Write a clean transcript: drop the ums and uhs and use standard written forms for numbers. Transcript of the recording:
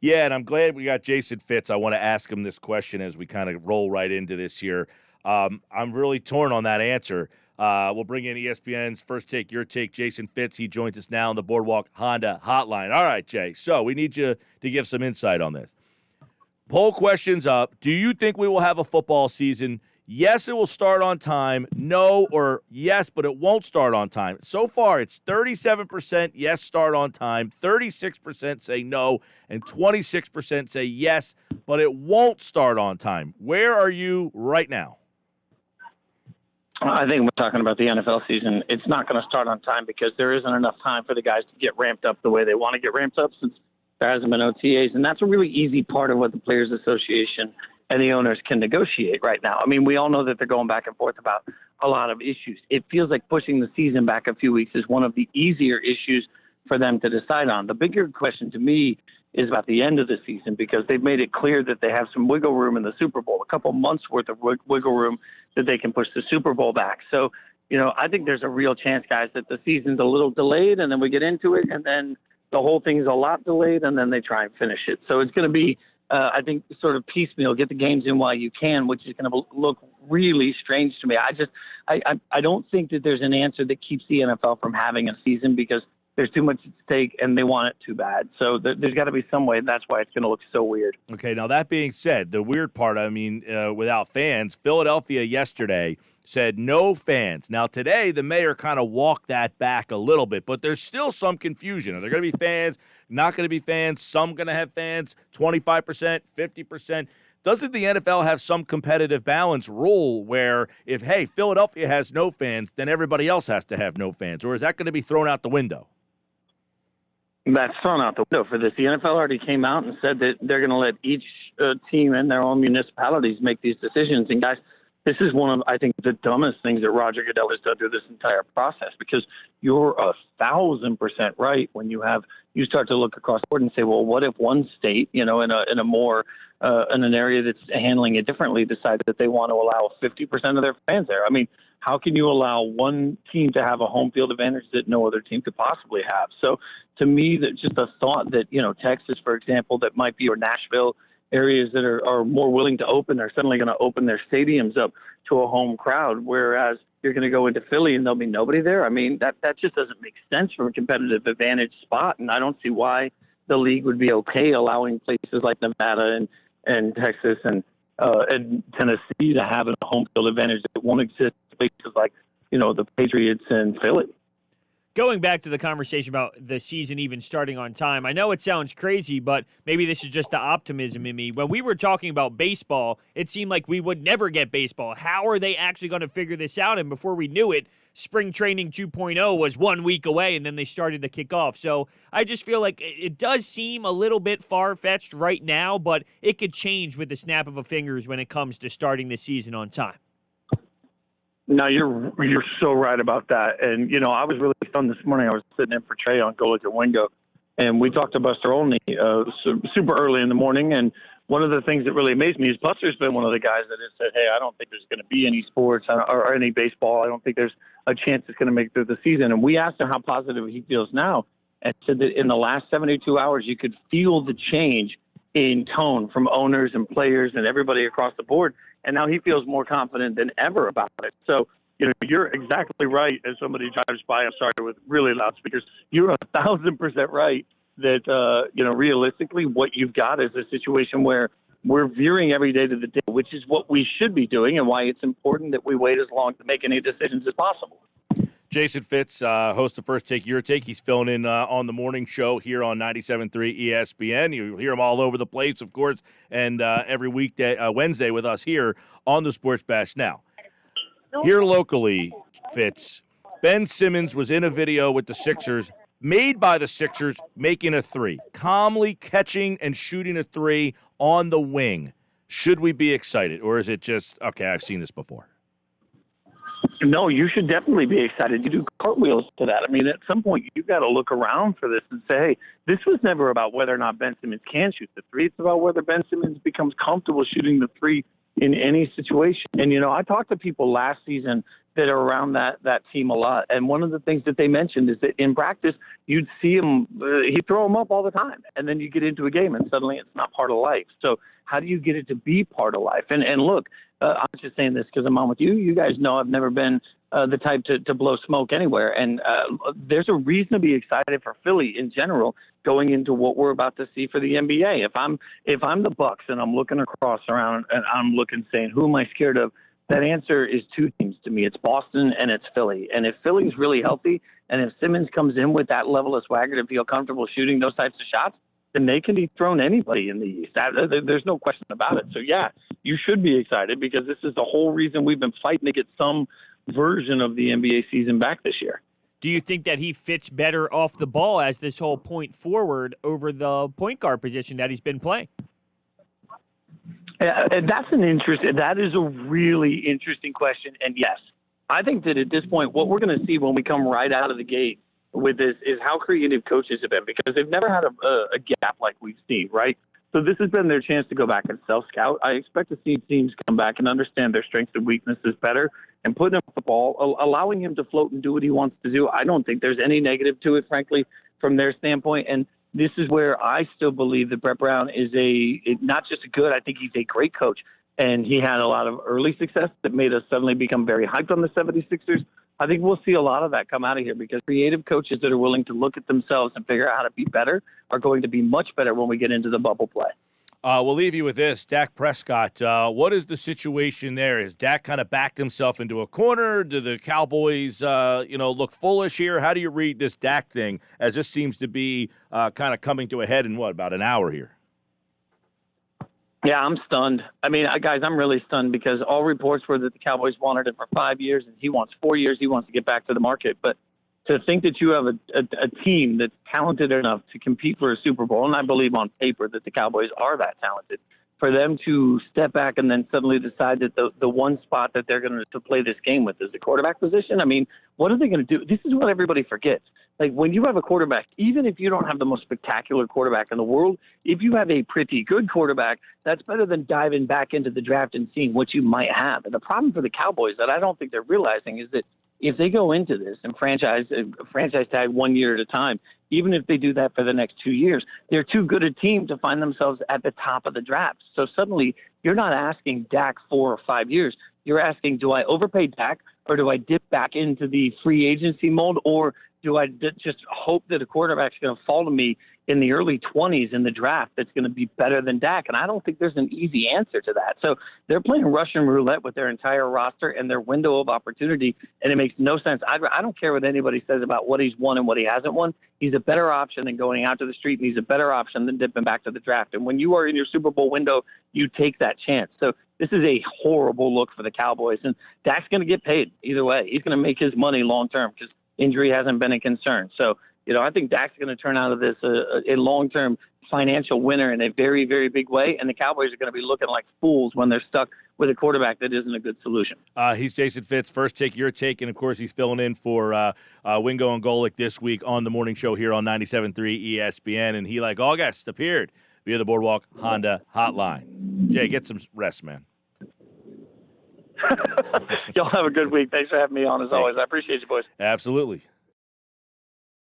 Yeah, and I'm glad we got Jason Fitz. I want to ask him this question as we kind of roll right into this here. I'm really torn on that answer. We'll bring in ESPN's First Take, Your Take, Jason Fitz. He joins us now on the Boardwalk Honda Hotline. All right, Jay. So we need you to give some insight on this. Poll questions up. Do you think we will have a football season? Yes, it will start on time. No, or yes, but it won't start on time. So far, it's 37% yes, start on time, 36% say no, and 26% say yes, but it won't start on time. Where are you right now? I think we're talking about the NFL season. It's not going to start on time because there isn't enough time for the guys to get ramped up the way they want to get ramped up since there hasn't been OTAs. And that's a really easy part of what the Players Association and the owners can negotiate right now. I mean, we all know that they're going back and forth about a lot of issues. It feels like pushing the season back a few weeks is one of the easier issues for them to decide on. The bigger question to me is about the end of the season because they've made it clear that they have some wiggle room in the Super Bowl, a couple months worth of wiggle room that they can push the Super Bowl back. So, I think there's a real chance, guys, that the season's a little delayed and then we get into it and then the whole thing's a lot delayed and then they try and finish it. So it's going to be, I think, sort of piecemeal, get the games in while you can, which is going to look really strange to me. I don't think that there's an answer that keeps the NFL from having a season because there's too much at stake and they want it too bad. So there's got to be some way. That's why it's going to look so weird. Okay, now that being said, the weird part, without fans, Philadelphia yesterday said no fans. Now today, the mayor kind of walked that back a little bit, but there's still some confusion. Are there going to be fans? Not going to be fans? Some going to have fans? 25%, 50%? Doesn't the NFL have some competitive balance rule where if, hey, Philadelphia has no fans, then everybody else has to have no fans? Or is that going to be thrown out the window? That's thrown out the window for this. The NFL already came out and said that they're going to let each team in their own municipalities make these decisions. And, guys, this is one of, I think, the dumbest things that Roger Goodell has done through this entire process because you're 1,000% right when you start to look across the board and say, well, what if one state, in a more in an area that's handling it differently, decides that they want to allow 50% of their fans there? I mean, how can you allow one team to have a home field advantage that no other team could possibly have? So to me, that just a thought that, Texas, for example, that might be, or Nashville, areas that are more willing to open are suddenly going to open their stadiums up to a home crowd, whereas you're going to go into Philly and there'll be nobody there. I mean, that just doesn't make sense from a competitive advantage spot, and I don't see why the league would be okay allowing places like Nevada and Texas and Tennessee to have a home field advantage that won't exist in places like, the Patriots and Philly. Going back to the conversation about the season even starting on time, I know it sounds crazy, but maybe this is just the optimism in me. When we were talking about baseball, it seemed like we would never get baseball. How are they actually going to figure this out? And before we knew it, spring training 2.0 was 1 week away, and then they started to kick off. So I just feel like it does seem a little bit far-fetched right now, but it could change with the snap of a fingers when it comes to starting the season on time. No, you're so right about that. And, I was really fun this morning. I was sitting in for Trey on Go Look at Wingo, and we talked to Buster Olney super early in the morning. And one of the things that really amazed me is Buster's been one of the guys that has said, hey, I don't think there's going to be any sports or any baseball. I don't think there's a chance it's going to make it through the season. And we asked him how positive he feels now, and said that in the last 72 hours, you could feel the change in tone from owners and players and everybody across the board. And now he feels more confident than ever about it. So, you're exactly right. As somebody drives by, I'm sorry, with really loud speakers, you're 1,000% right that, realistically what you've got is a situation where we're veering every day to the day, which is what we should be doing and why it's important that we wait as long to make any decisions as possible. Jason Fitz, host of First Take, Your Take. He's filling in on the morning show here on 97.3 ESPN. You hear him all over the place, of course, and every weekday, Wednesday with us here on the Sports Bash. Now, here locally, Fitz, Ben Simmons was in a video with the Sixers, made by the Sixers, making a three, calmly catching and shooting a three on the wing. Should we be excited, or is it just, okay, I've seen this before? No, you should definitely be excited. You do cartwheels to that. I mean, at some point, you've got to look around for this and say, hey, this was never about whether or not Ben Simmons can shoot the three. It's about whether Ben Simmons becomes comfortable shooting the three in any situation. And, I talked to people last season that are around that team a lot. And one of the things that they mentioned is that in practice, you'd see him, he'd throw him up all the time. And then you get into a game and suddenly it's not part of life. So how do you get it to be part of life? And look, I'm just saying this because I'm on with you. You guys know I've never been the type to blow smoke anywhere. And there's a reason to be excited for Philly in general going into what we're about to see for the NBA. If I'm the Bucks and I'm looking across around and I'm looking saying, who am I scared of? That answer is two teams to me. It's Boston and it's Philly. And if Philly's really healthy and if Simmons comes in with that level of swagger to feel comfortable shooting those types of shots, then they can dethrone anybody in the East. There's no question about it. So, yeah, you should be excited because this is the whole reason we've been fighting to get some version of the NBA season back this year. Do you think that he fits better off the ball as this whole point forward over the point guard position that he's been playing? That is a really interesting question. And yes, I think that at this point, what we're going to see when we come right out of the gate with this is how creative coaches have been, because they've never had a gap like we've seen, right? So this has been their chance to go back and self-scout. I expect to see teams come back and understand their strengths and weaknesses better and putting him off the ball, allowing him to float and do what he wants to do. I don't think there's any negative to it, frankly, from their standpoint. And this is where I still believe that Brett Brown is not just a good, I think he's a great coach. And he had a lot of early success that made us suddenly become very hyped on the 76ers. I think we'll see a lot of that come out of here because creative coaches that are willing to look at themselves and figure out how to be better are going to be much better when we get into the bubble play. We'll leave you with this. Dak Prescott, what is the situation there? Has Dak kind of backed himself into a corner? Do the Cowboys, look foolish here? How do you read this Dak thing as this seems to be kind of coming to a head in about an hour here? Yeah, I'm stunned. I mean, guys, I'm really stunned because all reports were that the Cowboys wanted it for 5 years and he wants 4 years. He wants to get back to the market. But to think that you have a team that's talented enough to compete for a Super Bowl, and I believe on paper that the Cowboys are that talented, for them to step back and then suddenly decide that the one spot that they're going to play this game with is the quarterback position. I mean, what are they going to do? This is what everybody forgets. Like when you have a quarterback, even if you don't have the most spectacular quarterback in the world, if you have a pretty good quarterback, that's better than diving back into the draft and seeing what you might have. And the problem for the Cowboys that I don't think they're realizing is that if they go into this and franchise tag 1 year at a time, even if they do that for the next 2 years, they're too good a team to find themselves at the top of the draft. So suddenly you're not asking Dak 4 or 5 years. You're asking, do I overpay Dak or do I dip back into the free agency mold, or do I just hope that a quarterback's going to fall to me in the early 20s in the draft that's going to be better than Dak? And I don't think there's an easy answer to that. So they're playing Russian roulette with their entire roster and their window of opportunity, and it makes no sense. I don't care what anybody says about what he's won and what he hasn't won. He's a better option than going out to the street, and he's a better option than dipping back to the draft. And when you are in your Super Bowl window, you take that chance. So this is a horrible look for the Cowboys, and Dak's going to get paid either way. He's going to make his money long term because injury hasn't been a concern. So, I think Dak's going to turn out of this a long-term financial winner in a very, very big way, and the Cowboys are going to be looking like fools when they're stuck with a quarterback that isn't a good solution. He's Jason Fitz. First take, your take, and, of course, he's filling in for Wingo and Golick this week on the morning show here on 97.3 ESPN, and he, like August, appeared via the Boardwalk Honda hotline. Jay, get some rest, man. Y'all have a good week. Thanks for having me on, as always. I appreciate you, boys. Absolutely.